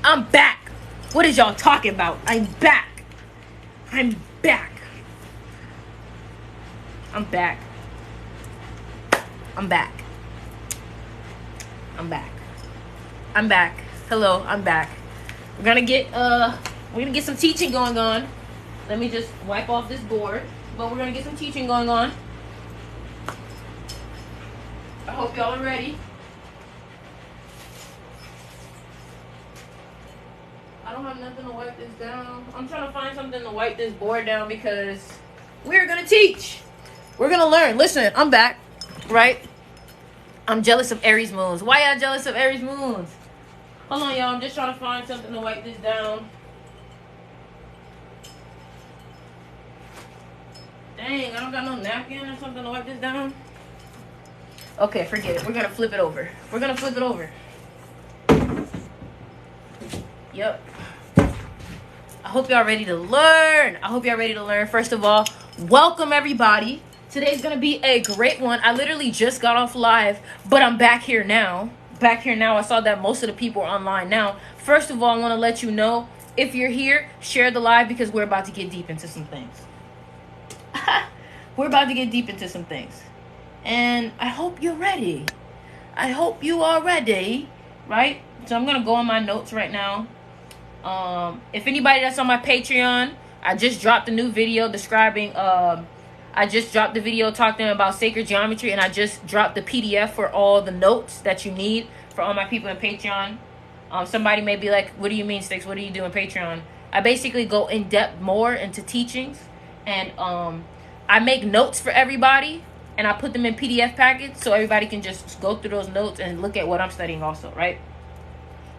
I'm back. What is y'all talking about? I'm back. I'm back. I'm back. I'm back. I'm back. I'm back. Hello, I'm back. We're gonna get some teaching going on. Let me just wipe off this board. But we're gonna get some teaching going on. I hope y'all are ready. I don't have nothing to wipe this down. I'm trying to find something to wipe this board down because we're gonna teach. We're gonna learn. Listen, I'm back, right? I'm jealous of Aries moons. Why y'all jealous of Aries moons? Hold on, y'all. I'm just trying to find something to wipe this down. Dang, I don't got no napkin or something to wipe this down. Okay, forget it. We're gonna flip it over. We're gonna flip it over. Yep. I hope y'all ready to learn. I hope y'all ready to learn. First of all, welcome everybody. Today's gonna be a great one. I literally just got off live, but I'm back here now. I saw that most of the people are online now. First of all, I want to let you know, if you're here, share the live because we're about to get deep into some things. We're about to get deep into some things. And I hope you're ready. I hope you are ready, right? So I'm gonna go on my notes right now. If anybody that's on my Patreon, I just dropped a new video describing, I just dropped the video talking about sacred geometry, and I just dropped the PDF for all the notes that you need for all my people in Patreon. Somebody may be like, what do you mean, Sticks? What do you do in Patreon? I basically go in depth more into teachings, and I make notes for everybody, and I put them in PDF packets so everybody can just go through those notes and look at what I'm studying also, right?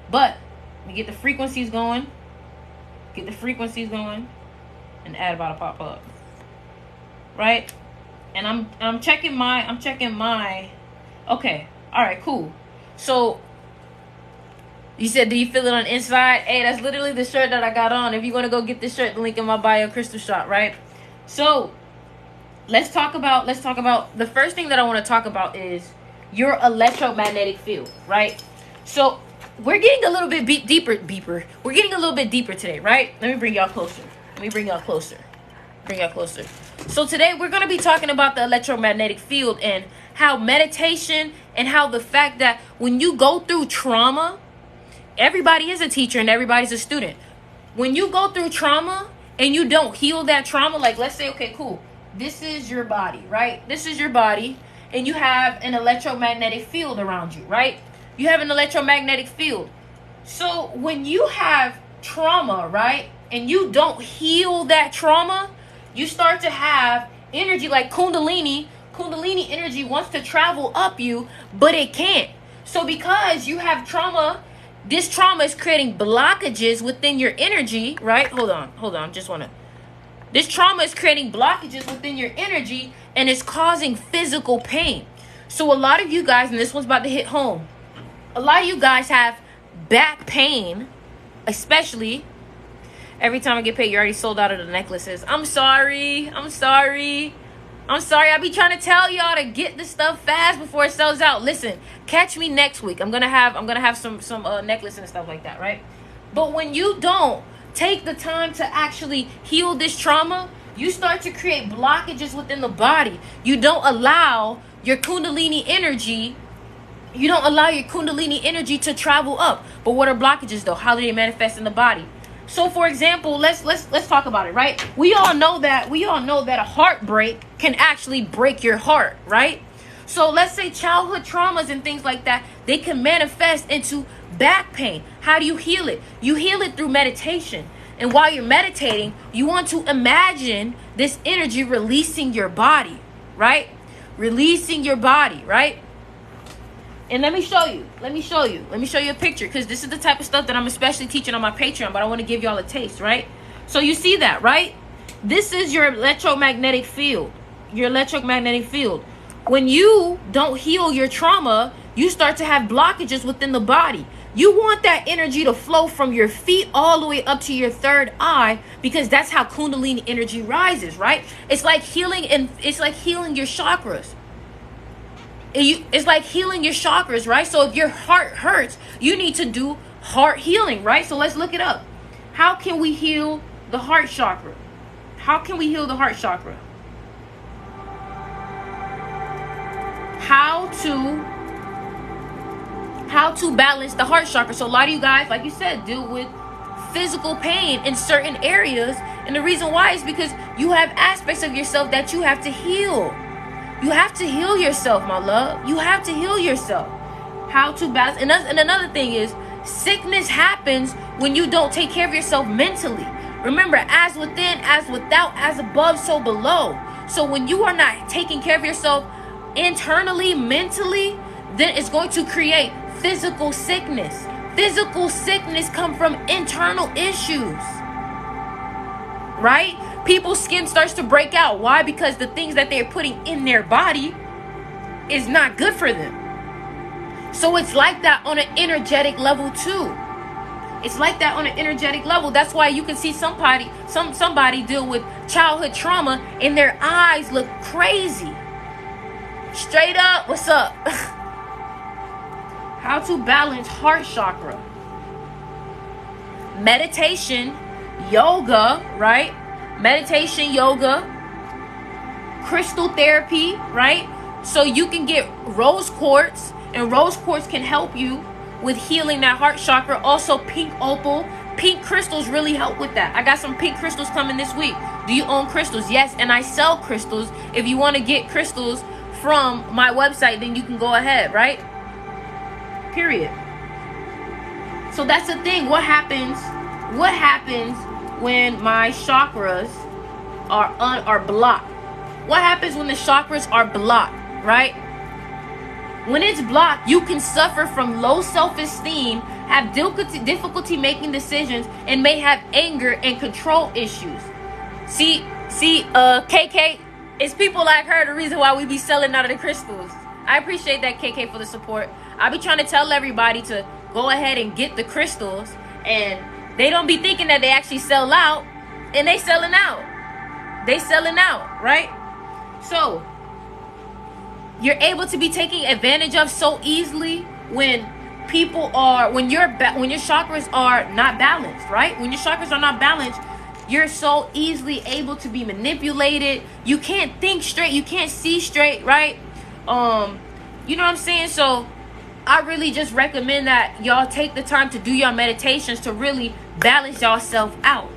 But we get the frequencies going. And add about to pop up. Right? And I'm checking my okay. Alright, cool. So you said, do you feel it on the inside? Hey, that's literally the shirt that I got on. If you want to go get this shirt, the link in my bio, Crystal Shop, right? So let's talk about the first thing that I want to talk about is your electromagnetic field, right? So we're getting a little bit deeper. We're getting a little bit deeper today, right? Let me bring y'all closer. So today we're going to be talking about the electromagnetic field and how meditation and how the fact that when you go through trauma, everybody is a teacher and everybody's a student. When you go through trauma and you don't heal that trauma, like let's say, okay, cool. This is your body, right? This is your body, and you have an electromagnetic field around you, right? You have an electromagnetic field. So when you have trauma, right, and you don't heal that trauma, you start to have energy like Kundalini. Kundalini energy wants to travel up you, but it can't. So because you have trauma, this trauma is creating blockages within your energy, right? Hold on. This trauma is creating blockages within your energy, and it's causing physical pain. So a lot of you guys, and this one's about to hit home, a lot of you guys have back pain, especially every time I get paid. You already sold out of the necklaces. I'm sorry. I be trying to tell y'all to get this stuff fast before it sells out. Listen, catch me next week. I'm gonna have some necklaces and stuff like that, right? But when you don't take the time to actually heal this trauma, you start to create blockages within the body. You don't allow your Kundalini energy to travel up. But what are blockages though? How do they manifest in the body? So for example, let's talk about it, right? We all know that a heartbreak can actually break your heart, right? So let's say childhood traumas and things like that, they can manifest into back pain. How do you heal it? You heal it through meditation. And while you're meditating, you want to imagine this energy releasing your body, right? Releasing your body, right? And let me show you a picture, because this is the type of stuff that I'm especially teaching on my Patreon, but I want to give y'all a taste, right? So you see that, right? This is your electromagnetic field. When you don't heal your trauma, you start to have blockages within the body. You want that energy to flow from your feet all the way up to your third eye, because that's how Kundalini energy rises, right? It's like healing your chakras. It's like healing your chakras, right? So if your heart hurts, you need to do heart healing, right? So let's look it up. How can we heal the heart chakra? How can we heal the heart chakra? How to balance the heart chakra. So a lot of you guys, like you said, deal with physical pain in certain areas, and the reason why is because you have aspects of yourself that you have to heal. You have to heal yourself, my love. You have to heal yourself. How to balance. And another thing is, sickness happens when you don't take care of yourself mentally. Remember, as within, as without, as above, so below. So when you are not taking care of yourself internally, mentally, then it's going to create physical sickness. Physical sickness come from internal issues, right? People's skin starts to break out. Why? Because the things that they're putting in their body is not good for them. So it's like that on an energetic level too. It's like that on an energetic level. That's why you can see somebody deal with childhood trauma and their eyes look crazy. Straight up, what's up? How to balance heart chakra. Meditation, yoga, right? Meditation, yoga, crystal therapy, right? So you can get rose quartz, and rose quartz can help you with healing that heart chakra. Also pink opal, pink crystals really help with that. I got some pink crystals coming this week. Do you own crystals? Yes, and I sell crystals. If you want to get crystals from my website, then you can go ahead, right? Period. So that's the thing. What happens when my chakras are blocked? What happens when the chakras are blocked, right? When it's blocked, you can suffer from low self-esteem, have difficulty making decisions, and may have anger and control issues. See, KK, it's people like her the reason why we be selling out of the crystals. I appreciate that, KK, for the support. I be trying to tell everybody to go ahead and get the crystals, and they don't be thinking that they actually sell out, and they selling out. They selling out, right? So you're able to be taken advantage of so easily when when your chakras are not balanced, right? When your chakras are not balanced, you're so easily able to be manipulated. You can't think straight. You can't see straight, right? You know what I'm saying? So I really just recommend that y'all take the time to do your meditations to really balance yourself out.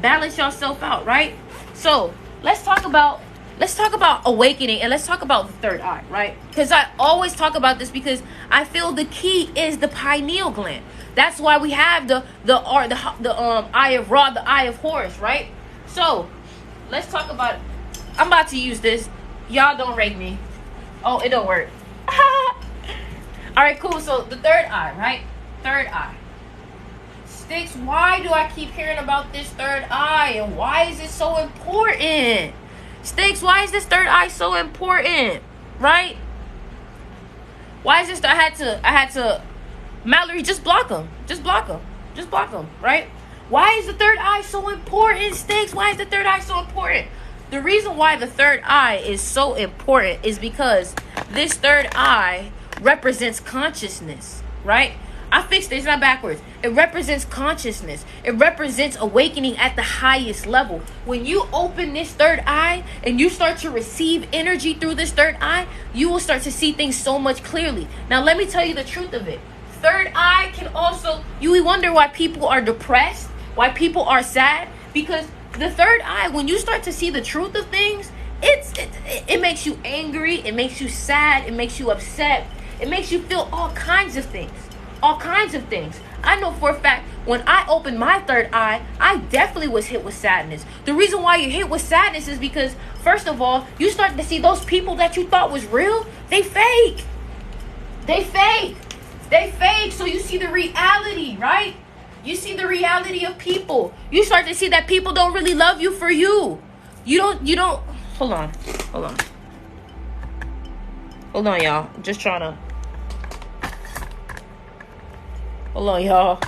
Balance yourself out, right? So let's talk about awakening, and let's talk about the third eye, right? Because I always talk about this because I feel the key is the pineal gland. That's why we have the eye of Ra, the eye of Horus, right? So let's talk about. I'm about to use this. Y'all don't rate me. Oh, it don't work. All right, cool. So the third eye, right? Third eye. Sticks, why do I keep hearing about this third eye, and why is it so important? Sticks, why is this third eye so important? Right? Why is this? I had to Mallory, just block him. Just block him. Just block him, right? Why is the third eye so important, Sticks? Why is the third eye so important? The reason why the third eye is so important is because this third eye represents consciousness, right? I fixed it. It's not backwards. It represents consciousness. It represents awakening at the highest level. When you open this third eye and you start to receive energy through this third eye, you will start to see things so much clearly. Now, let me tell you the truth of it. Third eye can also, you wonder why people are depressed, why people are sad, because the third eye, when you start to see the truth of things, it makes you angry, it makes you sad, it makes you upset, it makes you feel all kinds of things. All kinds of things. I know for a fact when I opened my third eye, I definitely was hit with sadness. The reason why you're hit with sadness is because, first of all, you start to see those people that you thought was real, they fake. They fake. They fake. So you see the reality, right? You see the reality of people. You start to see that people don't really love you for you. You don't. Hold on, y'all. I'm just trying to. Hold on, y'all.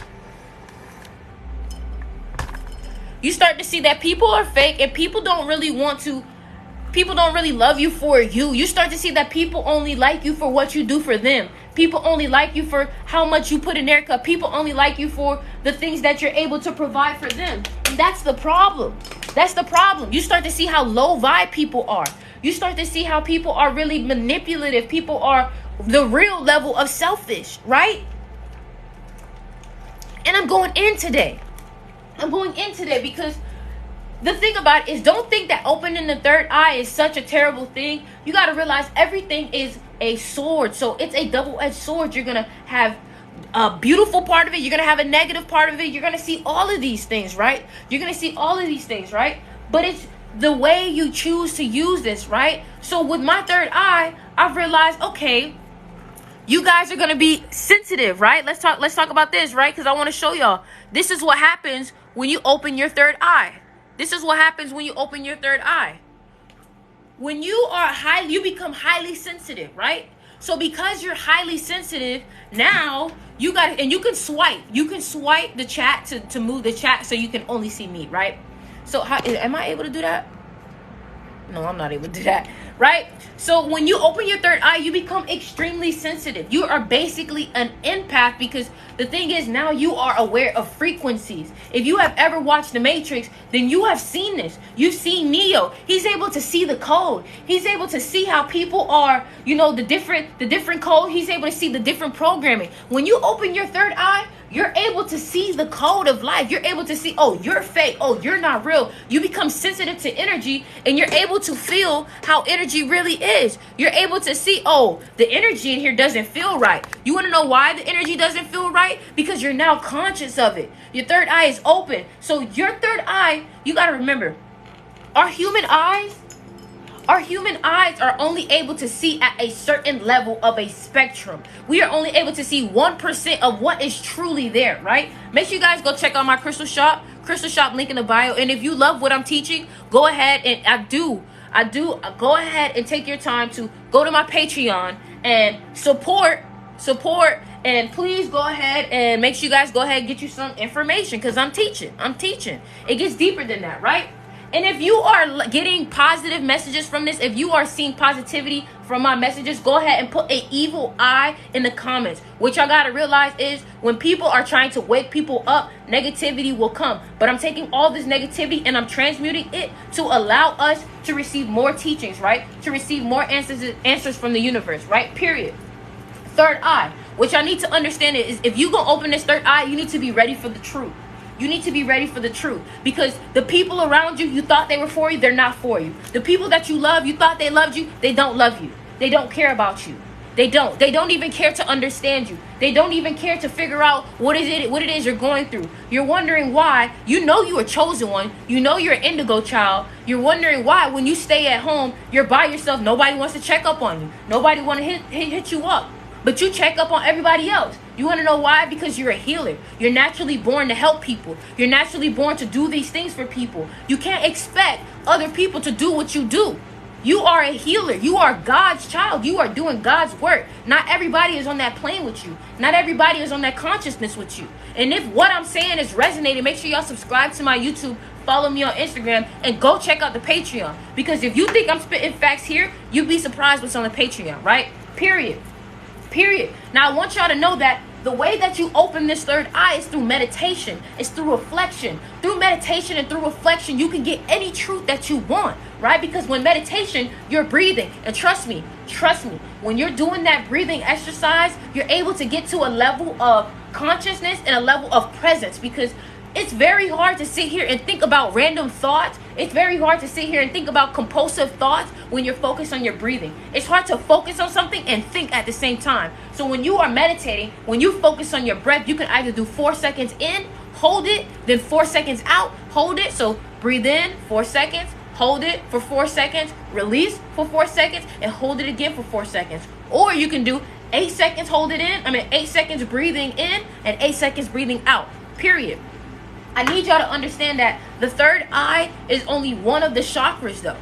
You start to see that people are fake and people don't really love you for you. You start to see that people only like you for what you do for them. People only like you for how much you put in their cup. People only like you for the things that you're able to provide for them. And that's the problem. That's the problem. You start to see how low vibe people are. You start to see how people are really manipulative. People are the real level of selfish, right? And I'm going in today. Because the thing about it is, don't think that opening the third eye is such a terrible thing. You got to realize everything is a sword. So it's a double-edged sword. You're going to have a beautiful part of it. You're going to have a negative part of it. You're going to see all of these things, right? But it's the way you choose to use this, right? So with my third eye, I've realized, okay, you guys are going to be sensitive, right? Let's talk about this, right? Because I want to show y'all. This is what happens when you open your third eye. When you become highly sensitive, right? So because you're highly sensitive, now you can swipe the chat to move the chat so you can only see me, right? So am I able to do that? No, I'm not able to do that, right? So when you open your third eye, you become extremely sensitive. You are basically an empath, because the thing is, now you are aware of frequencies. If you have ever watched The Matrix, then you have seen this. You've seen Neo. He's able to see the code. He's able to see how people are, the different code. He's able to see the different programming. When you open your third eye, you're able to see the code of life. You're able to see, oh, you're fake. Oh, you're not real. You become sensitive to energy, and you're able to feel how energy really is. You're able to see, oh, the energy in here doesn't feel right. You want to know why the energy doesn't feel right? Because you're now conscious of it. Your third eye is open. So your third eye, you got to remember, our human eyes are only able to see at a certain level of a spectrum. We are only able to see 1% of what is truly there, right? Make sure you guys go check out my Crystal Shop link in the bio. And if you love what I'm teaching, go ahead, and I do, go ahead and take your time to go to my Patreon and support, and please go ahead and make sure you guys go ahead and get you some information, because I'm teaching. It gets deeper than that, right? And if you are getting positive messages from this, if you are seeing positivity from my messages, go ahead and put an evil eye in the comments. What y'all got to realize is, when people are trying to wake people up, negativity will come. But I'm taking all this negativity and I'm transmuting it to allow us to receive more teachings, right? To receive more answers from the universe, right? Period. Third eye. What y'all need to understand is, if you gonna open this third eye, you need to be ready for the truth. Because the people around you thought they were for you, they're not for you. The people that you love, you thought they loved you, they don't love you. They don't care about you. They don't even care to understand you. They don't even care to figure out what it is you're going through. You're wondering why. You know you a chosen one. You know you're an indigo child. You're wondering why, when you stay at home, you're by yourself. Nobody wants to check up on you. Nobody want to hit you up. But you check up on everybody else. You want to know why? Because you're a healer. You're naturally born to help people. You're naturally born to do these things for people. You can't expect other people to do what you do. You are a healer. You are God's child. You are doing God's work. Not everybody is on that plane with you. Not everybody is on that consciousness with you. And if what I'm saying is resonating, make sure y'all subscribe to my YouTube, follow me on Instagram, and go check out the Patreon. Because if you think I'm spitting facts here, you'd be surprised what's on the Patreon, right? Period. Now, I want y'all to know that the way that you open this third eye is through meditation. It's through reflection. Through meditation and through reflection, you can get any truth that you want, right? Because when meditation, you're breathing. And trust me, when you're doing that breathing exercise, you're able to get to a level of consciousness and a level of presence, because it's very hard to sit here and think about random thoughts. It's very hard to sit here and think about compulsive thoughts when you're focused on your breathing. It's hard to focus on something and think at the same time. So when you are meditating, when you focus on your breath, you can either do 4 seconds in, hold it, then 4 seconds out, hold it. So breathe in 4 seconds, hold it for 4 seconds, release for 4 seconds, and hold it again for 4 seconds. Or you can do 8 seconds, 8 seconds breathing in and 8 seconds breathing out, period. I need y'all to understand that the third eye is only one of the chakras, though.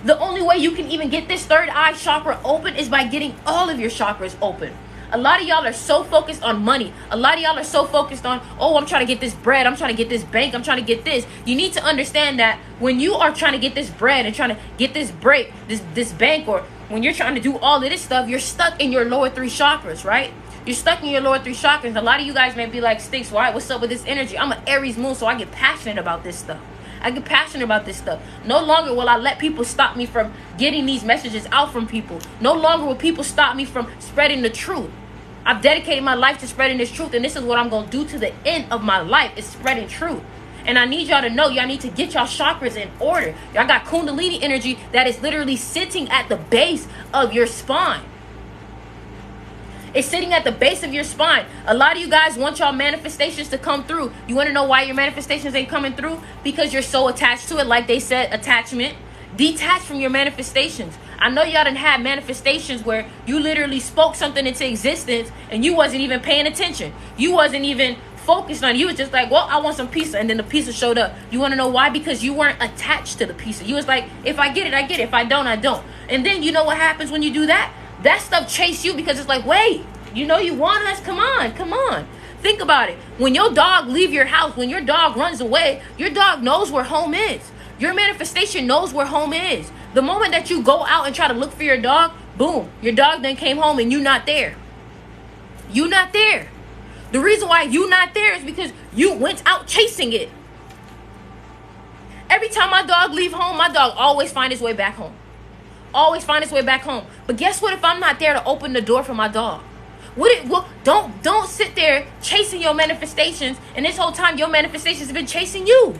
The only way you can even get this third eye chakra open is by getting all of your chakras open. A lot of y'all are so focused on money. A lot of y'all are so focused on, oh, I'm trying to get this bread. I'm trying to get this bank. I'm trying to get this. You need to understand that when you are trying to get this bread and trying to get this break, this bank, or when you're trying to do all of this stuff, you're stuck in your lower 3 chakras, right? You're stuck in your lower 3 chakras. A lot of you guys may be like, Sticks, why? What's up with this energy? I'm an Aries moon, so I get passionate about this stuff. I get passionate about this stuff. No longer will I let people stop me from getting these messages out from people. No longer will people stop me from spreading the truth. I've dedicated my life to spreading this truth, and this is what I'm going to do to the end of my life, is spreading truth. And I need y'all to know, y'all need to get y'all chakras in order. Y'all got Kundalini energy that is literally sitting at the base of your spine. It's sitting at the base of your spine. A lot of you guys want y'all manifestations to come through. You want to know why your manifestations ain't coming through? Because you're so attached to it. Like they said, attachment. Detach from your manifestations. I know y'all done had manifestations where you literally spoke something into existence and you wasn't even paying attention. You wasn't even focused on it. You was just like, well, I want some pizza, and then the pizza showed up. You want to know why? Because you weren't attached to the pizza. You was like, if I get it, I get it. If I don't, I don't. And then you know what happens when you do that? That stuff chase you, because it's like, wait, you know you want us? Come on. Think about it. When your dog leave your house, when your dog runs away, your dog knows where home is. Your manifestation knows where home is. The moment that you go out and try to look for your dog, boom, your dog then came home and you not there. You not there. The reason why you not there is because you went out chasing it. Every time my dog leave home, my dog always find his way back home. Always find his way back home. But guess what? If I'm not there to open the door for my dog, don't sit there chasing your manifestations, and this whole time your manifestations have been chasing you.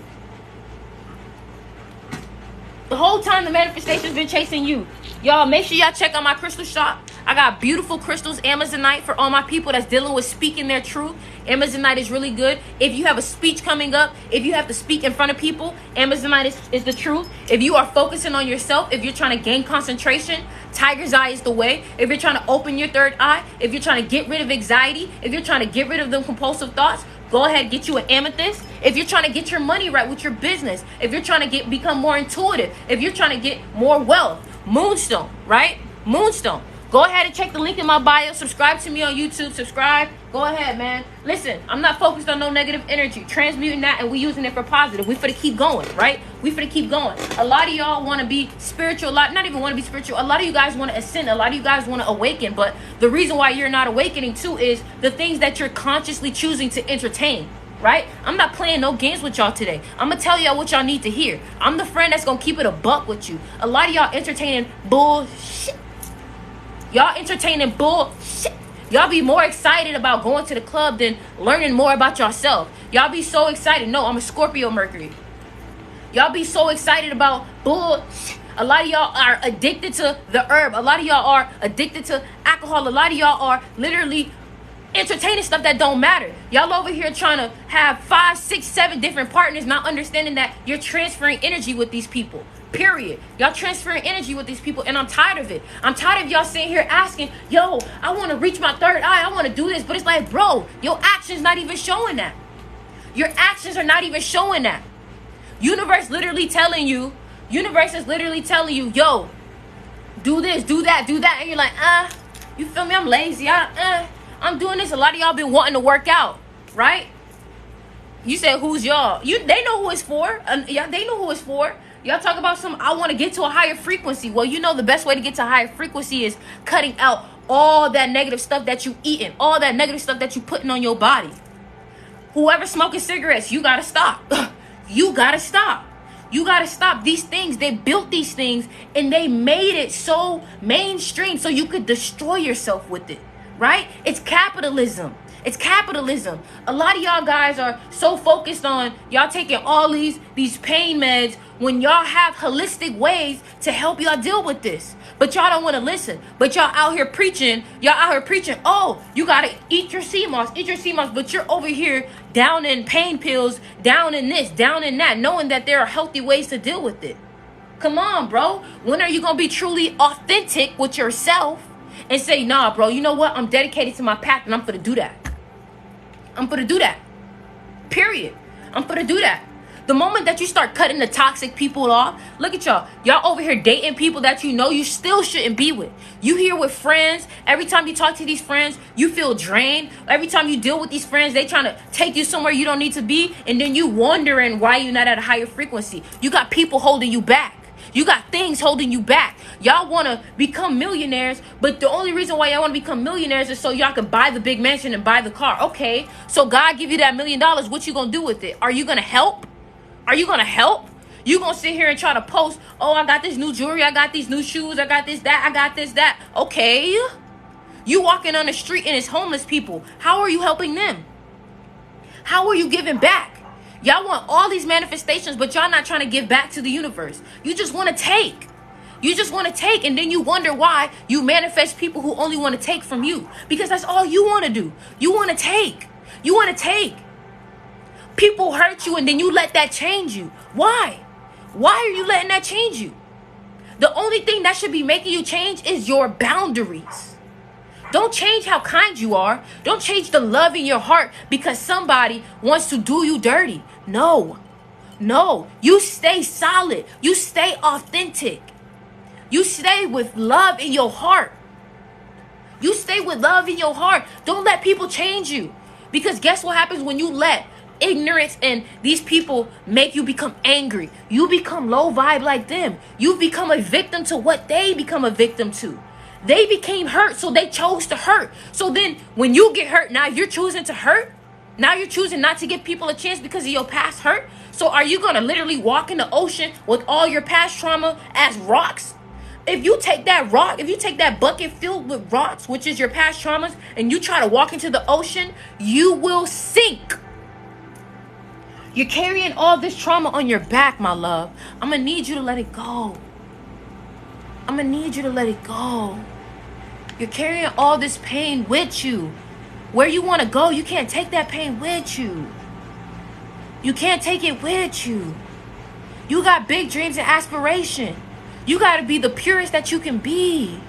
The whole time the manifestation's been chasing you. Y'all, make sure y'all check out my crystal shop. I got beautiful crystals, Amazonite, for all my people that's dealing with speaking their truth. Amazonite is really good. If you have a speech coming up, if you have to speak in front of people, Amazonite is the truth. If you are focusing on yourself, if you're trying to gain concentration, Tiger's Eye is the way. If you're trying to open your third eye, if you're trying to get rid of anxiety, if you're trying to get rid of them compulsive thoughts, go ahead and get you an amethyst. If you're trying to get your money right with your business, if you're trying to become more intuitive, if you're trying to get more wealth, Moonstone, right? Moonstone. Go ahead and check the link in my bio. Subscribe to me on YouTube. Subscribe. Go ahead, man. Listen, I'm not focused on no negative energy. Transmuting that, and we using it for positive. We finna keep going, right? We finna keep going. A lot of y'all want to be spiritual. Not even want to be spiritual. A lot of you guys want to ascend. A lot of you guys want to awaken. But the reason why you're not awakening too is the things that you're consciously choosing to entertain. Right? I'm not playing no games with y'all today. I'm going to tell y'all what y'all need to hear. I'm the friend that's going to keep it a buck with you. A lot of y'all entertaining bullshit. Y'all entertaining bullshit. Y'all be more excited about going to the club than learning more about yourself. Y'all be so excited. No, I'm a Scorpio Mercury. Y'all be so excited about bullshit. A lot of y'all are addicted to the herb. A lot of y'all are addicted to alcohol. A lot of y'all are literally entertaining stuff that don't matter. Y'all over here trying to have 5, 6, 7 different partners, not understanding that you're transferring energy with these people. Period. Y'all transferring energy with these people, and I'm tired of it. I'm tired of y'all sitting here asking, yo, I want to reach my third eye. I want to do this. But it's like, bro, your actions not even showing that. Your actions are not even showing that. Universe is literally telling you, yo, do this, do that, do that. And you're like, you feel me? I'm lazy. I'm doing this. A lot of y'all been wanting to work out, right? You said, who's y'all? They know who it's for. They know who it's for. Y'all talk about I want to get to a higher frequency. Well, you know the best way to get to a higher frequency is cutting out all that negative stuff that you eating, all that negative stuff that you putting on your body. Whoever smoking cigarettes, you got to stop. You got to stop. You got to stop these things. They built these things and they made it so mainstream so you could destroy yourself with it, right? It's capitalism. It's capitalism. A lot of y'all guys are so focused on y'all taking all these pain meds when y'all have holistic ways to help y'all deal with this. But y'all don't want to listen. But y'all out here preaching, oh, you got to eat your sea moss, But you're over here down in pain pills, down in this, down in that, knowing that there are healthy ways to deal with it. Come on, bro. When are you going to be truly authentic with yourself and say, nah, bro, you know what? I'm dedicated to my path and I'm going to do that. I'm going to do that. Period. I'm going to do that. The moment that you start cutting the toxic people off, look at y'all. Y'all over here dating people that you know you still shouldn't be with. You here with friends. Every time you talk to these friends, you feel drained. Every time you deal with these friends, they trying to take you somewhere you don't need to be. And then you wondering why you're not at a higher frequency. You got people holding you back. You got things holding you back. Y'all want to become millionaires, but the only reason why y'all want to become millionaires is so y'all can buy the big mansion and buy the car. Okay, so God give you that $1 million. What you gonna do with it? Are you gonna help? Are you gonna help? You gonna sit here and try to post, oh, I got this new jewelry, I got these new shoes, I got this, that, I got this, that. Okay. You walking on the street and it's homeless people. How are you helping them? How are you giving back? Y'all want all these manifestations, but y'all not trying to give back to the universe. You just want to take. You just want to take, and then you wonder why you manifest people who only want to take from you. Because that's all you want to do. You want to take. You want to take. People hurt you, and then you let that change you. Why? Why are you letting that change you? The only thing that should be making you change is your boundaries. Don't change how kind you are. Don't change the love in your heart because somebody wants to do you dirty. No. No. You stay solid. You stay authentic. You stay with love in your heart. You stay with love in your heart. Don't let people change you. Because guess what happens when you let ignorance and these people make you become angry? You become low vibe like them. You become a victim to what they become a victim to. They became hurt, so they chose to hurt. So then when you get hurt, now you're choosing to hurt. Now you're choosing not to give people a chance because of your past hurt. So are you going to literally walk in the ocean with all your past trauma as rocks? If you take that rock, if you take that bucket filled with rocks, which is your past traumas, and you try to walk into the ocean, you will sink. You're carrying all this trauma on your back, my love. I'm going to need you to let it go. I'm going to need you to let it go. You're carrying all this pain with you. Where you want to go, you can't take that pain with you. You can't take it with you. You got big dreams and aspiration. You got to be the purest that you can be.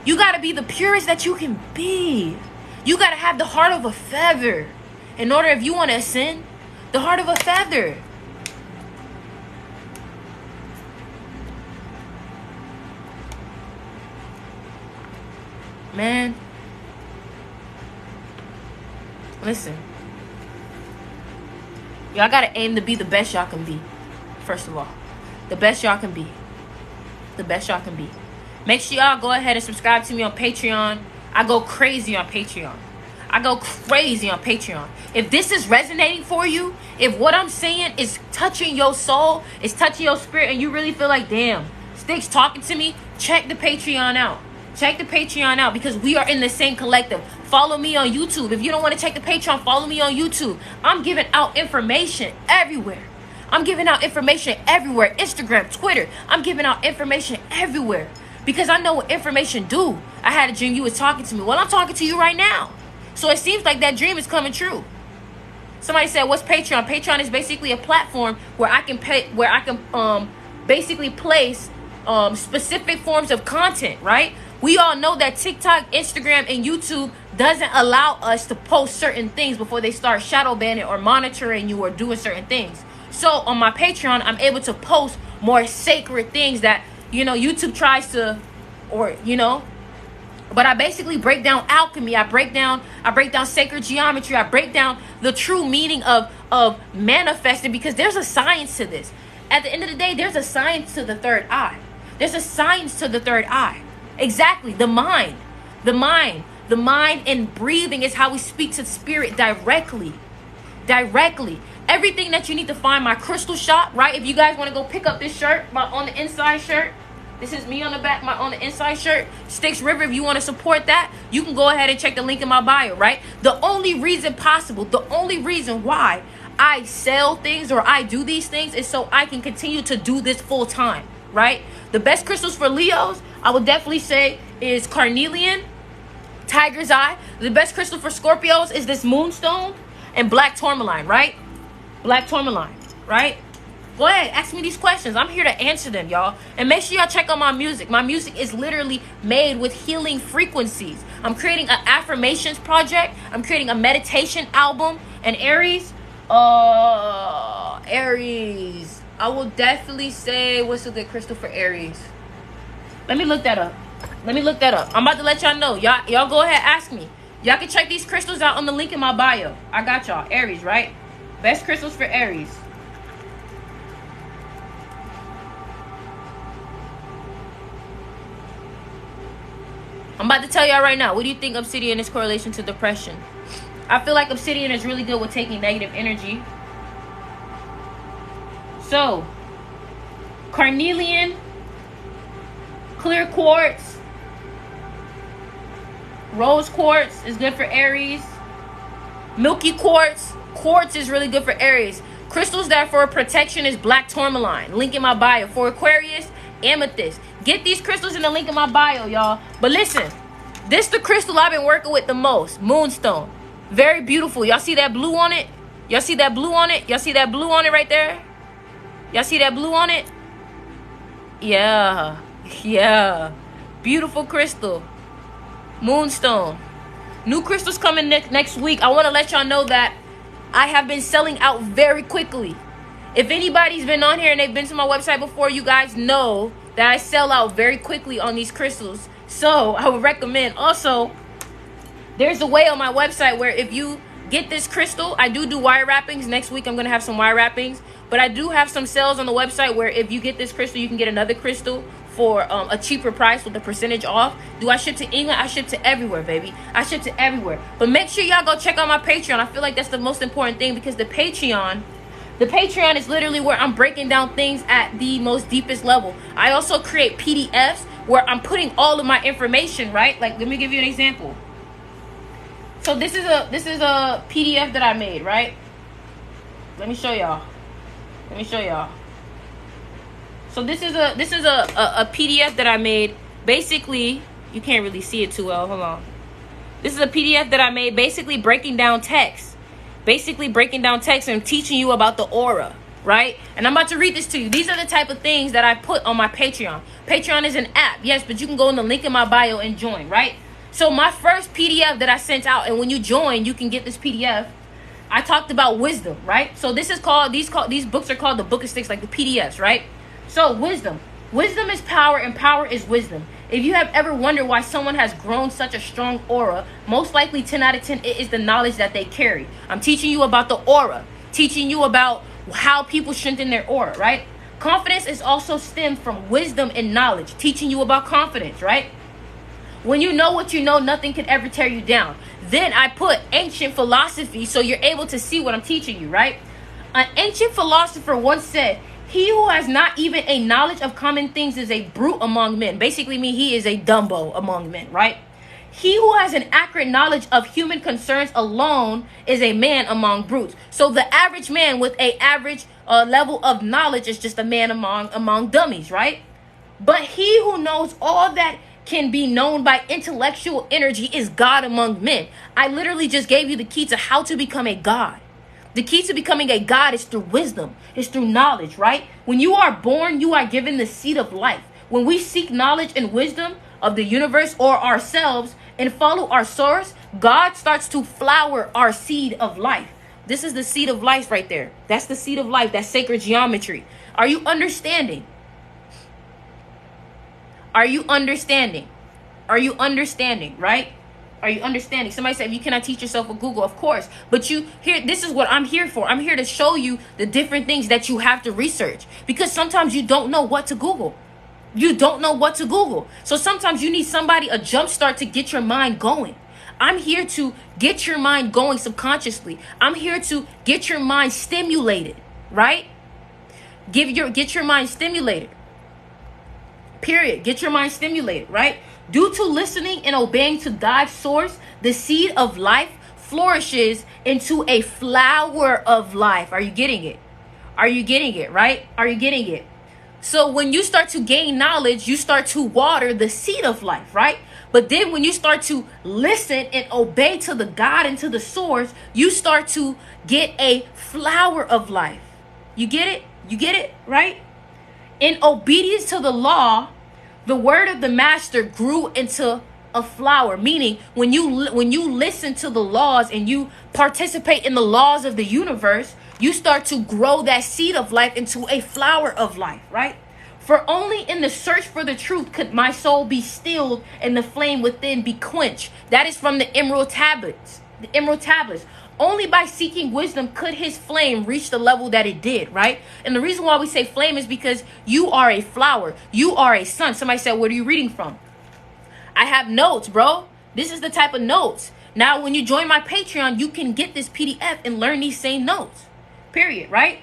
You got to be the purest that you can be. You got to have the heart of a feather. In order, if you want to ascend, the heart of a feather. Man, listen. Y'all gotta aim to be the best y'all can be. First of all, the best y'all can be. The best y'all can be. Make sure y'all go ahead and subscribe to me on Patreon. I go crazy on Patreon. I go crazy on Patreon. If this is resonating for you, if what I'm saying is touching your soul, is touching your spirit, and you really feel like, damn, Sticks talking to me, check the Patreon out. Check the Patreon out because we are in the same collective. Follow me on YouTube. If you don't want to check the Patreon, follow me on YouTube. I'm giving out information everywhere. I'm giving out information everywhere. Instagram, Twitter. I'm giving out information everywhere because I know what information do. I had a dream you was talking to me. Well, I'm talking to you right now. So it seems like that dream is coming true. Somebody said, "What's Patreon?" Patreon is basically a platform where I can pay, where I can basically place specific forms of content, right? We all know that TikTok, Instagram, and YouTube doesn't allow us to post certain things before they start shadow banning or monitoring you or doing certain things. So on my Patreon, I'm able to post more sacred things that, you know, YouTube tries to, or, you know, but I basically break down alchemy. I break down sacred geometry. I break down the true meaning of manifesting because there's a science to this. At the end of the day, there's a science to the third eye. There's a science to the third eye. Exactly. The mind and breathing is how we speak to spirit directly. Everything that you need to find my crystal shop, right? If you guys want to go pick up this shirt, my on the inside shirt, this is me on the back, my on the inside shirt, Styx River. If you want to support that, you can go ahead and check the link in my bio, right? The only reason why I sell things or I do these things is so I can continue to do this full time, right? The best crystals for Leos, I would definitely say, is carnelian, tiger's eye. The best crystal for Scorpios is this moonstone and black tourmaline, right? Black tourmaline, right? Go ahead, ask me these questions. I'm here to answer them, y'all. And make sure y'all check out my music. My music is literally made with healing frequencies. I'm creating an affirmations project. I'm creating a meditation album. And Aries, Aries. I will definitely say, what's a good crystal for Aries? Let me look that up. I'm about to let y'all know. Y'all go ahead, ask me. Y'all can check these crystals out on the link in my bio. I got y'all. Aries, right? Best crystals for Aries. I'm about to tell y'all right now. What do you think obsidian is correlation to depression? I feel like obsidian is really good with taking negative energy. So, carnelian, clear quartz, rose quartz is good for Aries. Milky quartz. Quartz is really good for Aries. Crystals that for protection is black tourmaline. Link in my bio. For Aquarius, amethyst. Get these crystals in the link in my bio, y'all. But listen, this the crystal I've been working with the most. Moonstone. Very beautiful. Y'all see that blue on it? Y'all see that blue on it? Y'all see that blue on it right there? Y'all see that blue on it? Yeah. Yeah. Beautiful crystal. Moonstone. New crystals coming next week. I want to let y'all know that I have been selling out very quickly. If anybody's been on here and they've been to my website before, you guys know that I sell out very quickly on these crystals. So I would recommend. Also, there's a way on my website where if you get this crystal, I do wire wrappings. Next week I'm going to have some wire wrappings. But I do have some sales on the website where if you get this crystal, you can get another crystal for a cheaper price with a percentage off. Do I ship to England? I ship to everywhere, baby. I ship to everywhere. But make sure y'all go check out my Patreon. I feel like that's the most important thing, because the Patreon is literally where I'm breaking down things at the most deepest level. I also create PDFs where I'm putting all of my information, right? Like, let me give you an example. So this is a PDF that I made, right? Let me show y'all. So this is a PDF that I made. Basically, you can't really see it too well. Hold on. This is a PDF that I made, basically breaking down text. And teaching you about the aura, right? And I'm about to read this to you. These are the type of things that I put on my Patreon. Patreon is an app, yes, but you can go in the link in my bio and join, right? So my first PDF that I sent out, and when you join, you can get this PDF. I talked about wisdom, right? So this is called, these books are called the Book of Sticks, like the PDFs, right? So wisdom is power, and power is wisdom. If you have ever wondered why someone has grown such a strong aura, most likely 10 out of 10, it is the knowledge that they carry. I'm teaching you about the aura, teaching you about how people strengthen their aura, right? Confidence is also stemmed from wisdom and knowledge, teaching you about confidence, right? When you know what you know, nothing can ever tear you down. Then I put ancient philosophy so you're able to see what I'm teaching you, right? An ancient philosopher once said, "He who has not even a knowledge of common things is a brute among men." Basically mean he is a Dumbo among men, right? He who has an accurate knowledge of human concerns alone is a man among brutes. So the average man with a average level of knowledge is just a man among dummies, right? But he who knows all that can be known by intellectual energy is God among men. I literally just gave you the key to how to become a God. The key to becoming a God is through wisdom, is through knowledge, right? When you are born, you are given the seed of life. When we seek knowledge and wisdom of the universe or ourselves and follow our source, God starts to flower our seed of life. This is the seed of life right there. That's the seed of life. That's sacred geometry. Are you understanding? Are you understanding? Are you understanding, right? Are you understanding? Somebody said, you cannot teach yourself with Google. Of course. But this is what I'm here for. I'm here to show you the different things that you have to research. Because sometimes you don't know what to Google. You don't know what to Google. So sometimes you need somebody, a jump start to get your mind going. I'm here to get your mind going subconsciously. I'm here to get your mind stimulated, right? Get your mind stimulated. Period. Get your mind stimulated, right? Due to listening and obeying to God's source, the seed of life flourishes into a flower of life. Are you getting it? Are you getting it, right? Are you getting it? So when you start to gain knowledge, you start to water the seed of life, right? But then when you start to listen and obey to the God and to the source, you start to get a flower of life. You get it? You get it, right? In obedience to the law, the word of the master grew into a flower. Meaning, when you listen to the laws and you participate in the laws of the universe, you start to grow that seed of life into a flower of life, right? For only in the search for the truth could my soul be stilled and the flame within be quenched. That is from the Emerald Tablets. The Emerald Tablets. Only by seeking wisdom could his flame reach the level that it did, right? And the reason why we say flame is because you are a flower. You are a sun. Somebody said, what are you reading from? I have notes, bro. This is the type of notes. Now, when you join my Patreon, you can get this PDF and learn these same notes. Period, right?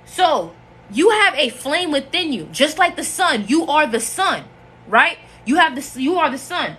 So, you have a flame within you, just like the sun. You are the sun, right? You are the sun.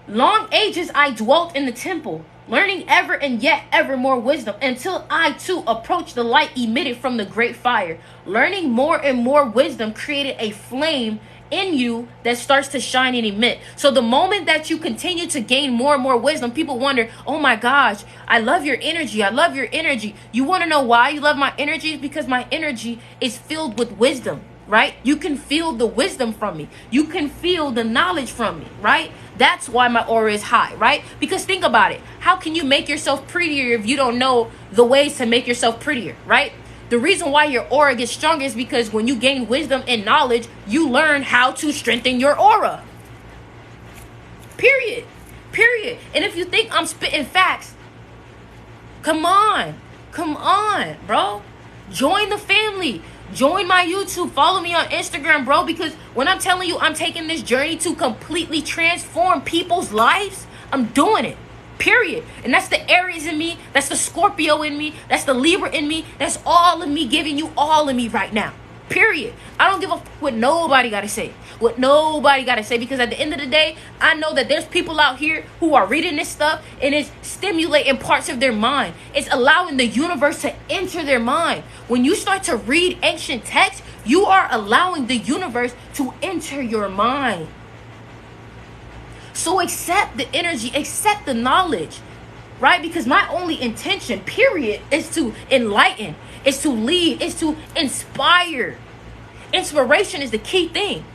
Long ages I dwelt in the temple, learning ever and yet ever more wisdom, until I too approached the light emitted from the great fire. Learning more and more wisdom created a flame in you that starts to shine and emit. So the moment that you continue to gain more and more wisdom, people wonder, oh my gosh, I love your energy. I love your energy. You want to know why you love my energy? It's because my energy is filled with wisdom, right? You can feel the wisdom from me. You can feel the knowledge from me, right? That's why my aura is high, right? Because think about it. How can you make yourself prettier if you don't know the ways to make yourself prettier, right? The reason why your aura gets stronger is because when you gain wisdom and knowledge, you learn how to strengthen your aura. Period. Period. And if you think I'm spitting facts, come on, bro. Join the family. Join my YouTube. Follow me on Instagram, bro. Because when I'm telling you I'm taking this journey to completely transform people's lives, I'm doing it. Period. And that's the Aries in me. That's the Scorpio in me. That's the Libra in me. That's all of me giving you all of me right now. Period. I don't give a fuck what nobody got to say. What nobody got to say. Because at the end of the day, I know that there's people out here who are reading this stuff and it's stimulating parts of their mind. It's allowing the universe to enter their mind. When you start to read ancient texts, you are allowing the universe to enter your mind. So accept the energy, accept the knowledge, right? Because my only intention, period, is to enlighten, is to lead, is to inspire. Inspiration is the key thing.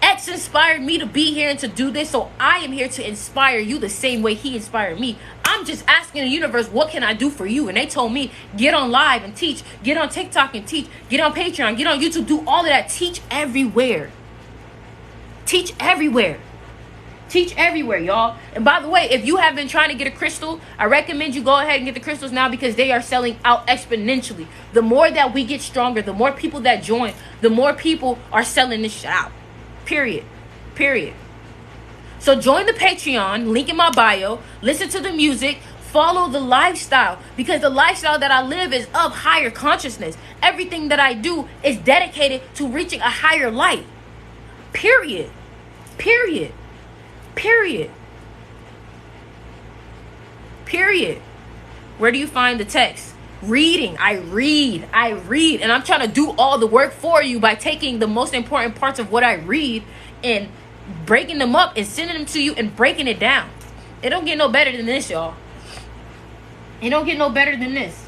X inspired me to be here and to do this, so I am here to inspire you the same way he inspired me. I'm just asking the universe, what can I do for you? And they told me, get on live and teach, get on TikTok and teach, get on Patreon, get on YouTube, do all of that. Teach everywhere. Teach everywhere. Teach everywhere, y'all. And by the way, if you have been trying to get a crystal, I recommend you go ahead and get the crystals now because they are selling out exponentially. The more that we get stronger, the more people that join, the more people are selling this shit out. Period. Period. So join the Patreon, link in my bio, listen to the music, follow the lifestyle, because the lifestyle that I live is of higher consciousness. Everything that I do is dedicated to reaching a higher light. Period. Period. Period. Period. Where do you find the text? Reading. I read. And I'm trying to do all the work for you by taking the most important parts of what I read and breaking them up and sending them to you and breaking it down. It don't get no better than this, y'all. It don't get no better than this.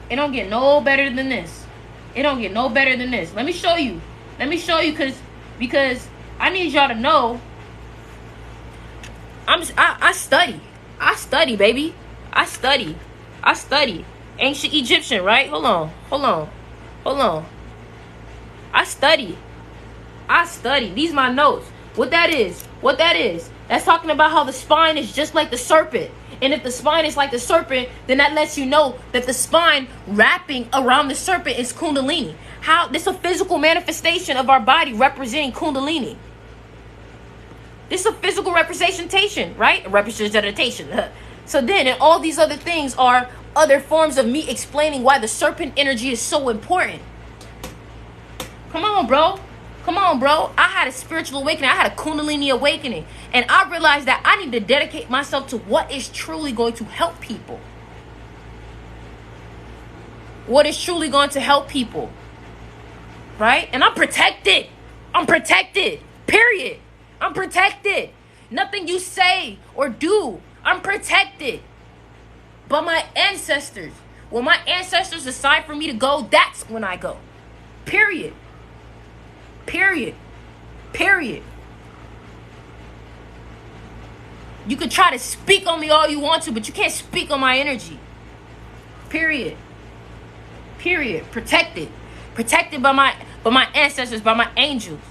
It don't get no better than this. It don't get no better than this. Let me show you. Let me show you because I need y'all to know I study. I study, baby. I study. Ancient Egyptian, right? Hold on. I study. These my notes. What that is? That's talking about how the spine is just like the serpent. And if the spine is like the serpent, then that lets you know that the spine wrapping around the serpent is Kundalini. How this is a physical manifestation of our body representing Kundalini. This is a physical representation, right? Representation. So then, and all these other things are other forms of me explaining why the serpent energy is so important. Come on, bro. I had a spiritual awakening. I had a Kundalini awakening. And I realized that I need to dedicate myself to what is truly going to help people. What is truly going to help people. Right? And I'm protected. Period. I'm protected. Nothing you say or do, I'm protected. But my ancestors, when my ancestors decide for me to go, that's when I go. Period. You could try to speak on me all you want to, but you can't speak on my energy. Period. Protected by my ancestors, by my angels.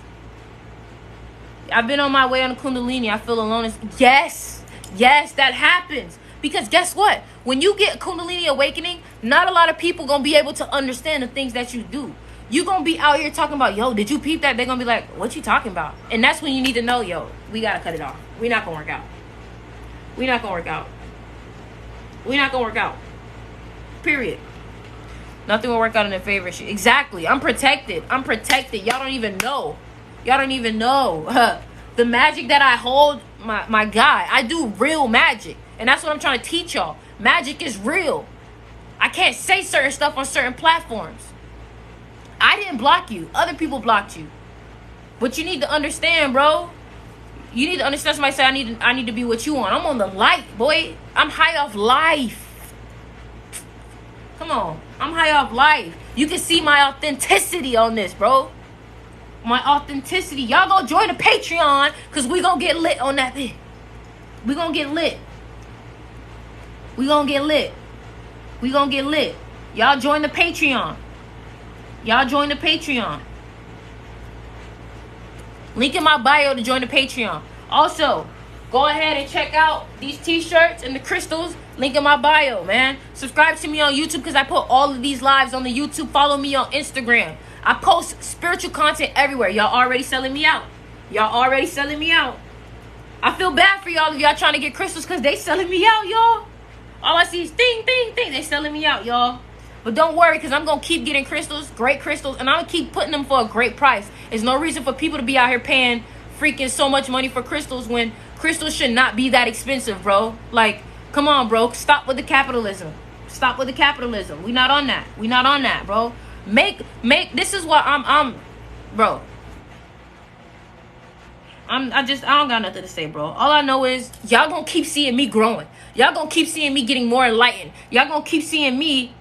I've been on my way on the Kundalini. I feel alone. Yes, that happens. Because guess what? When you get a Kundalini awakening, not a lot of people going to be able to understand the things that you do. You gonna be out here talking about, yo, did you peep that? They're gonna be like, what you talking about? And that's when you need to know, yo, we gotta cut it off. We not gonna work out. We not gonna work out. We not gonna work out. Period. Nothing will work out in their favor. Exactly. I'm protected. I'm protected. Y'all don't even know. Y'all don't even know. The magic that I hold, my guy, I do real magic. And that's what I'm trying to teach y'all. Magic is real. I can't say certain stuff on certain platforms. I didn't block you. Other people blocked you. But you need to understand, bro. You need to understand. Somebody say, I need to be what you want. I'm on the light, boy. I'm high off life. Come on. I'm high off life. You can see my authenticity on this, bro. My authenticity. Y'all go join the Patreon, because we gonna get lit on that thing. We gonna get lit. We gonna get lit. We gonna get lit. Y'all join the Patreon. Y'all join the Patreon. Link in my bio to join the Patreon. Also, go ahead and check out these t-shirts and the crystals. Link in my bio, man. Subscribe to me on YouTube, because I put all of these lives on the YouTube. Follow me on Instagram. I post spiritual content everywhere. Y'all already selling me out. Y'all already selling me out. I feel bad for y'all if y'all trying to get crystals, because they selling me out, y'all. All I see is ding, ding, ding. They selling me out, y'all. But don't worry, because I'm going to keep getting crystals, great crystals, and I'm going to keep putting them for a great price. There's no reason for people to be out here paying freaking so much money for crystals when crystals should not be that expensive, bro. Like, come on, bro. Stop with the capitalism. Stop with the capitalism. We not on that. We not on that, bro. Make, this is what bro. I don't got nothing to say, bro. All I know is y'all gonna keep seeing me growing. Y'all gonna keep seeing me getting more enlightened. Y'all gonna keep seeing me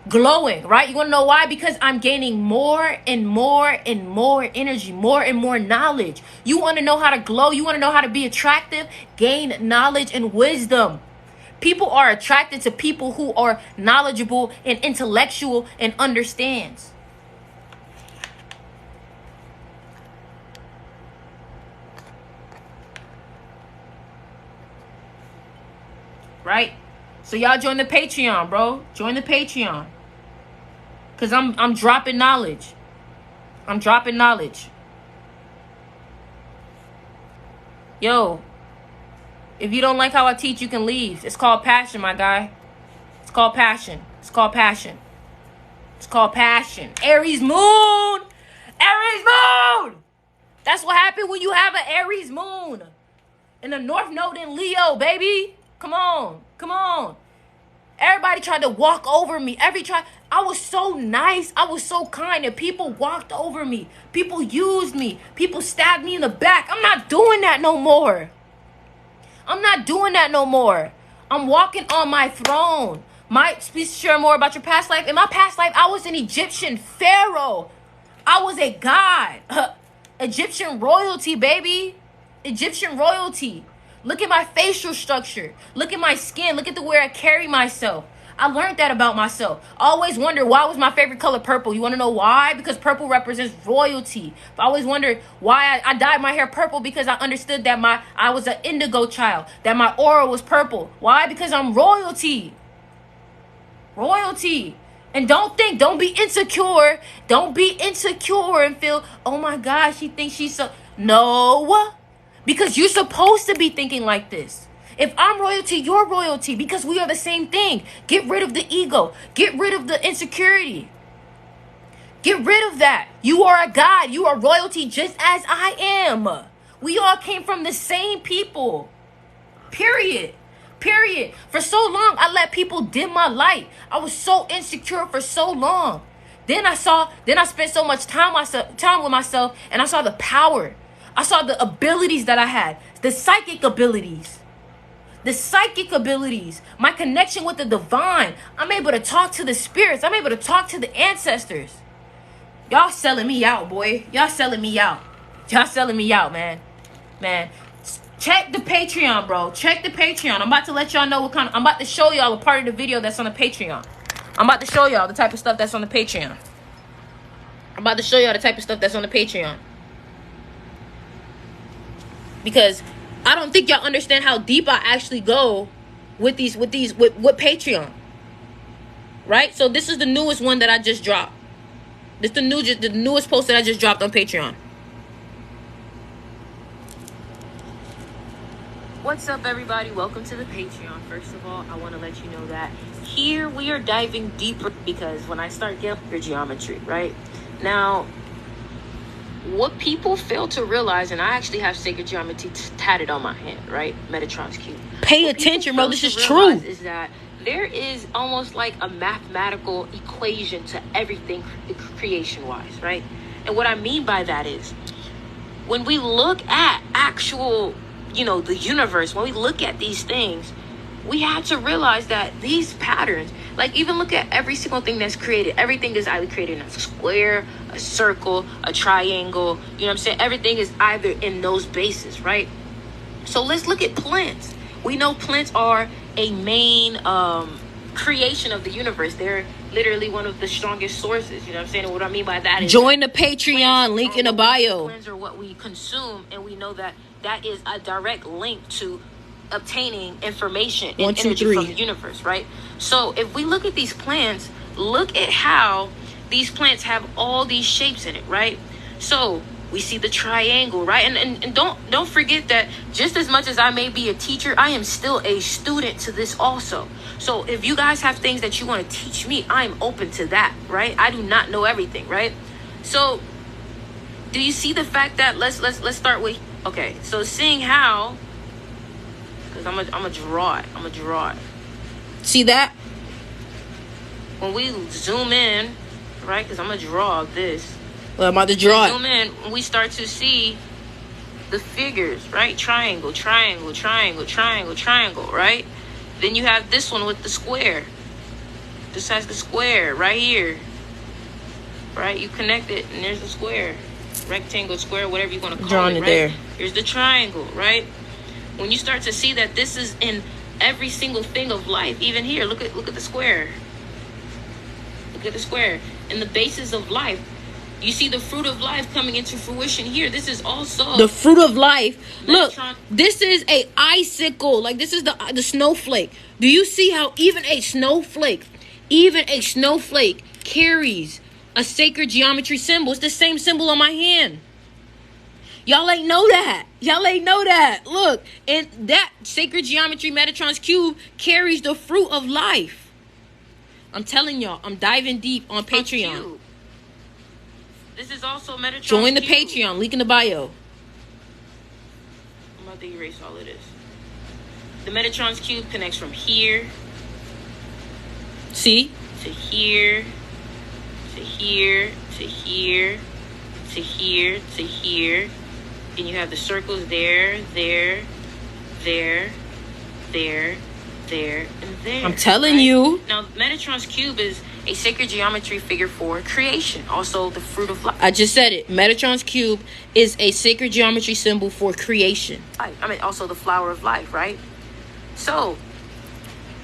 glowing, right? You want to know why? Because I'm gaining more and more and more energy, more and more knowledge. You want to know how to glow? You want to know how to be attractive? Gain knowledge and wisdom. People are attracted to people who are knowledgeable and intellectual and understands. Right? So y'all join the Patreon, bro. Join the Patreon. Cause I'm dropping knowledge. I'm dropping knowledge. Yo, if you don't like how I teach, you can leave. It's called passion, my guy. It's called passion. It's called passion. It's called passion. Aries moon. Aries moon. That's what happened when you have an Aries moon. And the North Node in Leo, baby. Come on. Come on. Everybody tried to walk over me. I was so nice. I was so kind. And people walked over me. People used me. People stabbed me in the back. I'm not doing that no more. I'm not doing that no more. I'm walking on my throne. Please share more about your past life. In my past life, I was an Egyptian pharaoh. I was a god. Egyptian royalty, baby. Egyptian royalty. Look at my facial structure. Look at my skin. Look at the way I carry myself. I learned that about myself. I always wondered why was my favorite color purple. You want to know why? Because purple represents royalty. But I always wondered why I dyed my hair purple, because I understood that I was an indigo child, that my aura was purple. Why? Because I'm royalty. Royalty. And don't be insecure. Don't be insecure and feel, oh my God, she thinks she's so. No. Because you're supposed to be thinking like this. If I'm royalty, you're royalty, because we are the same thing. Get rid of the ego. Get rid of the insecurity. Get rid of that. You are a god. You are royalty just as I am. We all came from the same people. Period. Period. For so long, I let people dim my light. I was so insecure for so long. Then I spent so much time with myself, and I saw the power. I saw the abilities that I had, the psychic abilities. The psychic abilities, my connection with the divine. I'm able to talk to the spirits. I'm able to talk to the ancestors. Y'all selling me out, boy. Y'all selling me out. Y'all selling me out, man. Man, check the Patreon, bro. Check the Patreon. I'm about to let y'all know I'm about to show y'all a part of the video that's on the Patreon. I'm about to show y'all the type of stuff that's on the Patreon. I'm about to show y'all the type of stuff that's on the Patreon. Because I don't think y'all understand how deep I actually go with Patreon. right? So this is the newest one that I just dropped. This the newest post that I just dropped on Patreon. What's up, everybody? Welcome to the Patreon. First of all, I want to let you know that here we are diving deeper, because when I start getting your geometry, right? Now, what people fail to realize, and I actually have sacred geometry tatted on my hand, right? Metatron's cube. Pay attention, bro. This is true. Is that there is almost like a mathematical equation to everything creation-wise, right? And what I mean by that is, when we look at actual, the universe, when we look at these things, we have to realize that these patterns, like even look at every single thing that's created. Everything is either created in a square, a circle, a triangle. You know what I'm saying? Everything is either in those bases, right? So let's look at plants. We know plants are a main creation of the universe. They're literally one of the strongest sources. You know what I'm saying? And what I mean by that is, join the Patreon, link in the bio. Plants are what we consume, and we know that is a direct link to obtaining information and energy from the universe, right? So if we look at these plants, look at how these plants have all these shapes in it, right? So we see the triangle, right? And don't forget that just as much as I may be a teacher, I am still a student to this also. So if you guys have things that you want to teach me, I'm open to that, right? I do not know everything, right? So do you see the fact that let's start with, okay, so seeing how, because I'm gonna draw it. See that? When we zoom in, right? Because I'm gonna draw this. Well, I'm about to draw it. Zoom in, we start to see the figures, right? Triangle, triangle, triangle, triangle, triangle, right? Then you have this one with the square. This has the square right here, right? You connect it, and there's the square, rectangle, square, whatever you want to call it, right? There. Here's the triangle, right? When you start to see that this is in every single thing of life, even here, look at the square. Look at the square. In the basis of life, you see the fruit of life coming into fruition here. This is also the fruit of life. Look, this is a icicle. Like, this is the snowflake. Do you see how even a snowflake carries a sacred geometry symbol? It's the same symbol on my hand. Y'all ain't know that. Look, and that sacred geometry, Metatron's cube, carries the fruit of life. I'm telling y'all, I'm diving deep on Patreon. This is also Metatron's Join the cube. Patreon, link in the bio. I'm about to erase all of this. The Metatron's cube connects from here, see, to here, to here, to here, to here, to here. And you have the circles there, and there. I'm telling you. Now, Metatron's cube is a sacred geometry figure for creation. Also, the fruit of life. I just said it. Metatron's cube is a sacred geometry symbol for creation. I mean, also the flower of life, right? So,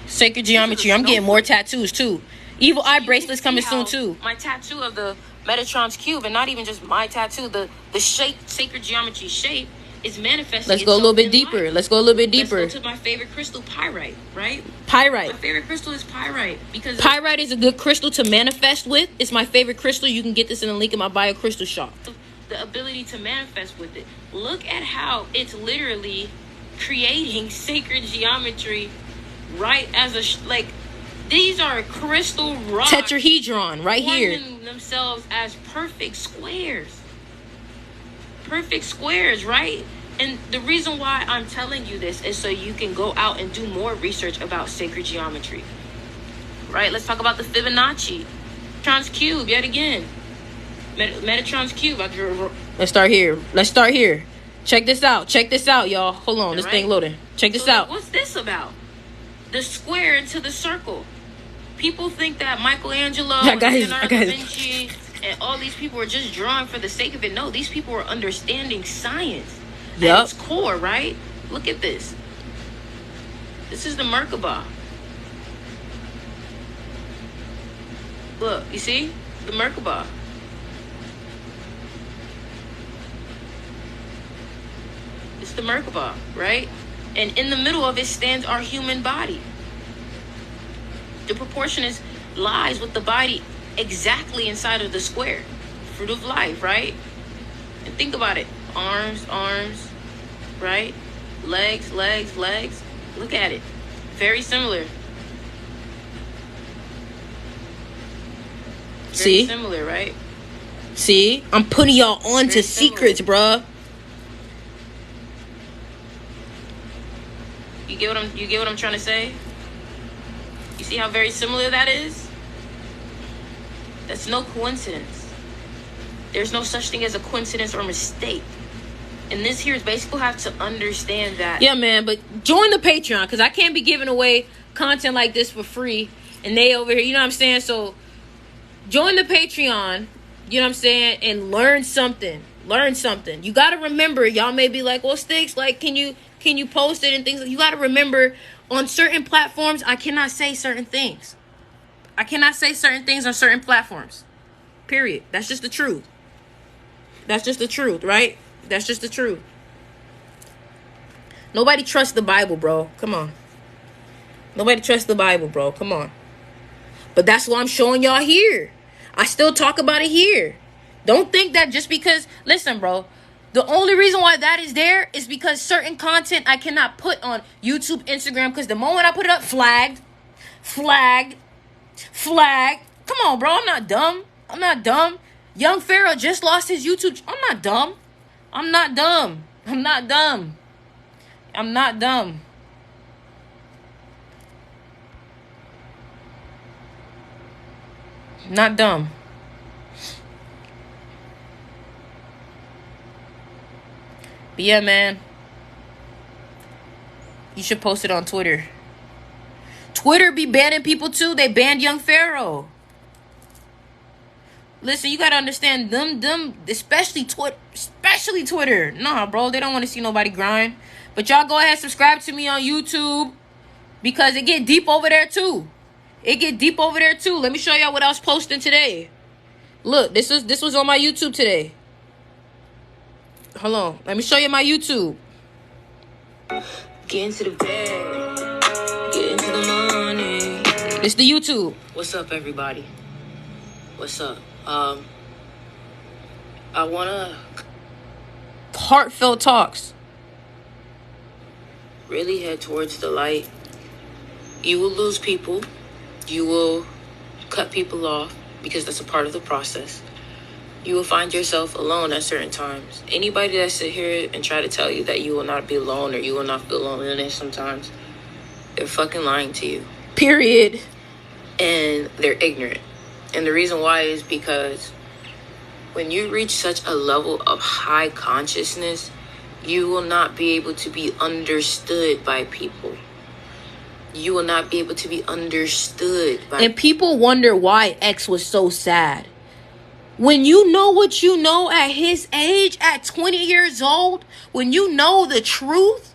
sacred geometry. I'm getting more tattoos, too. Evil eye bracelets coming soon, too. My tattoo of the Metatron's cube, and not even just my tattoo, the shape, sacred geometry shape, is manifesting. Let's go a little bit deeper. Let's go to my favorite crystal, pyrite, right? Pyrite. My favorite crystal is pyrite, because pyrite is a good crystal to manifest with. It's my favorite crystal. You can get this in the link in my bio crystal shop. The ability to manifest with it. Look at how it's literally creating sacred geometry right as these are crystal rocks. Tetrahedron right here. Themselves as perfect squares. Perfect squares, right? And the reason why I'm telling you this is so you can go out and do more research about sacred geometry. Right? Let's talk about the Fibonacci. Metatron's cube, yet again. Metatron's cube. Let's start here. Check this out, y'all. Hold on, this thing loading. Check this out. What's this about? The square into the circle. People think that Michelangelo, Leonardo da Vinci, and all these people are just drawing for the sake of it. No, these people are understanding science at its core, right? Look at this. This is the Merkaba. Look, you see? The Merkaba. It's the Merkaba, right? And in the middle of it stands our human body. The proportion is lies with the body exactly inside of the square. Fruit of life, right? And think about it. Arms, right? Legs. Look at it. Very similar. See? Very similar, right? See? I'm putting y'all on to secrets, bruh. You get what I'm trying to say? You see how very similar that is? That's no coincidence. There's no such thing as a coincidence or mistake. And this here is basically have to understand that. Yeah, man, but join the Patreon, because I can't be giving away content like this for free. And they over here, you know what I'm saying? So join the Patreon, you know what I'm saying? And learn something. You got to remember, y'all may be like, well, Sticks, like, can you post it and things? You got to remember, on certain platforms, I cannot say certain things. I cannot say certain things on certain platforms. Period. That's just the truth. That's just the truth, right? That's just the truth. Nobody trusts the Bible, bro. Come on. Nobody trusts the Bible, bro. Come on. But that's what I'm showing y'all here. I still talk about it here. Don't think that just because... Listen, bro. The only reason why that is there is because certain content I cannot put on YouTube, Instagram, because the moment I put it up, flagged. Come on, bro. I'm not dumb. Young Pharaoh just lost his YouTube. I'm not dumb. Not dumb. But yeah, man. You should post it on Twitter. Twitter be banning people too. They banned Young Pharaoh. Listen, you gotta understand them, especially Twitter. Nah, bro, they don't want to see nobody grind. But y'all go ahead, subscribe to me on YouTube, because it get deep over there too. Let me show y'all what I was posting today. Look, this was on my YouTube today. Hold on, let me show you my YouTube. Get into the bed, get into the money. It's the YouTube. What's up, everybody? What's up? I wanna heartfelt talks. Really head towards the light. You will lose people. You will cut people off, because that's a part of the process. You will find yourself alone at certain times. Anybody that sit here and try to tell you that you will not be alone, or you will not feel loneliness sometimes, they're fucking lying to you. Period. And they're ignorant. And the reason why is because when you reach such a level of high consciousness, you will not be able to be understood by people. You will not be able to be understood by... And people wonder why X was so sad. When you know what you know at his age, at 20 years old, when you know the truth,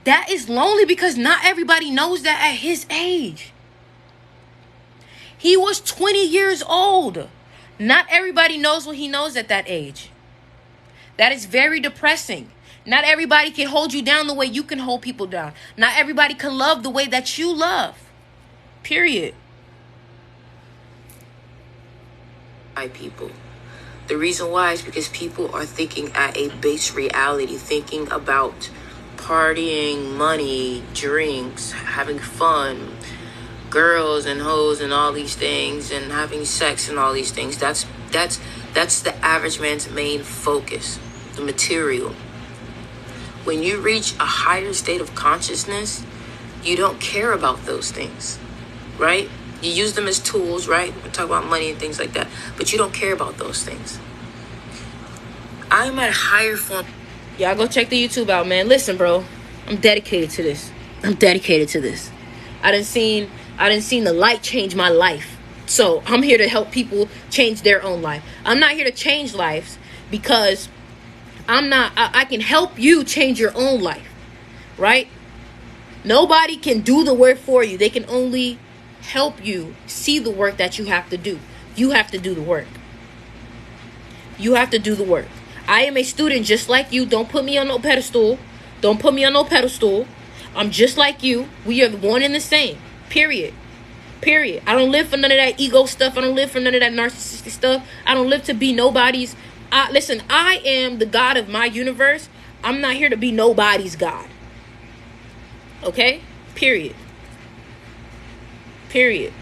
that is lonely, because not everybody knows that at his age. He was 20 years old. Not everybody knows what he knows at that age. That is very depressing. Not everybody can hold you down the way you can hold people down. Not everybody can love the way that you love. Period. By people. The reason why is because people are thinking at a base reality, thinking about partying, money, drinks, having fun, girls and hoes and all these things, and having sex and all these things. That's the average man's main focus, the material. When you reach a higher state of consciousness, you don't care about those things, right? You use them as tools, right? We talk about money and things like that, but you don't care about those things. I'm at a higher form. Y'all go check the YouTube out, man. Listen, bro, I'm dedicated to this. I done seen the light change my life. So I'm here to help people change their own life. I'm not here to change lives, because I can help you change your own life, right? Nobody can do the work for you. They can only help you see the work that you have to do. You have to do the work. I am a student just like you. Don't put me on no pedestal. I'm just like you. We are one and the same. Period. Period. I don't live for none of that ego stuff. I don't live for none of that narcissistic stuff. I don't live to be nobody's. Listen, I am the God of my universe. I'm not here to be nobody's God. Okay? Period. Period.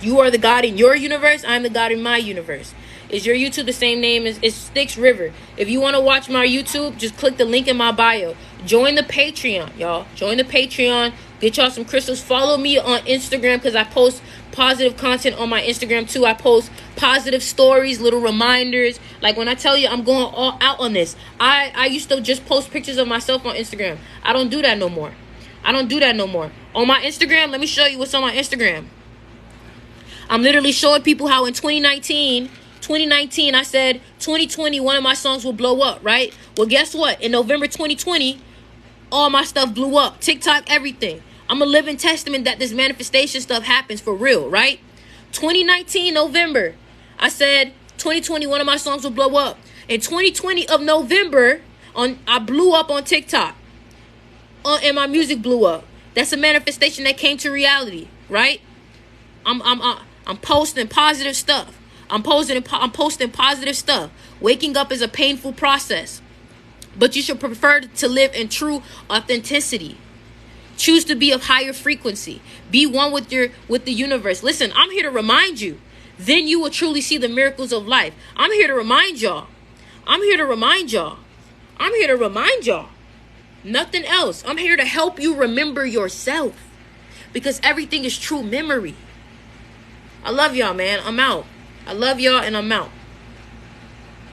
You are the God in your universe. I'm the God in my universe. Is your YouTube the same name as Styx River? If you want to watch my YouTube, just click the link in my bio. Join the Patreon, y'all. Join the Patreon. Get y'all some crystals. Follow me on Instagram because I post positive content on my Instagram too. I post positive stories, little reminders. Like when I tell you I'm going all out on this. I used to just post pictures of myself on Instagram. I don't do that no more. On my Instagram, let me show you what's on my Instagram. I'm literally showing people how in 2019, I said 2020, one of my songs will blow up, right? Well, guess what? In November 2020, all my stuff blew up. TikTok, everything. I'm a living testament that this manifestation stuff happens for real, right? 2019, November, I said 2020, one of my songs will blow up. In 2020 of November, I blew up on TikTok. And my music blew up. That's a manifestation that came to reality, right? I'm posting positive stuff. I'm posting positive stuff. Waking up is a painful process, but you should prefer to live in true authenticity. Choose to be of higher frequency. Be one with the universe. Listen, I'm here to remind you. Then you will truly see the miracles of life. I'm here to remind y'all. Nothing else. I'm here to help you remember yourself, because everything is true memory. I love y'all, man. I'm out. I love y'all and I'm out.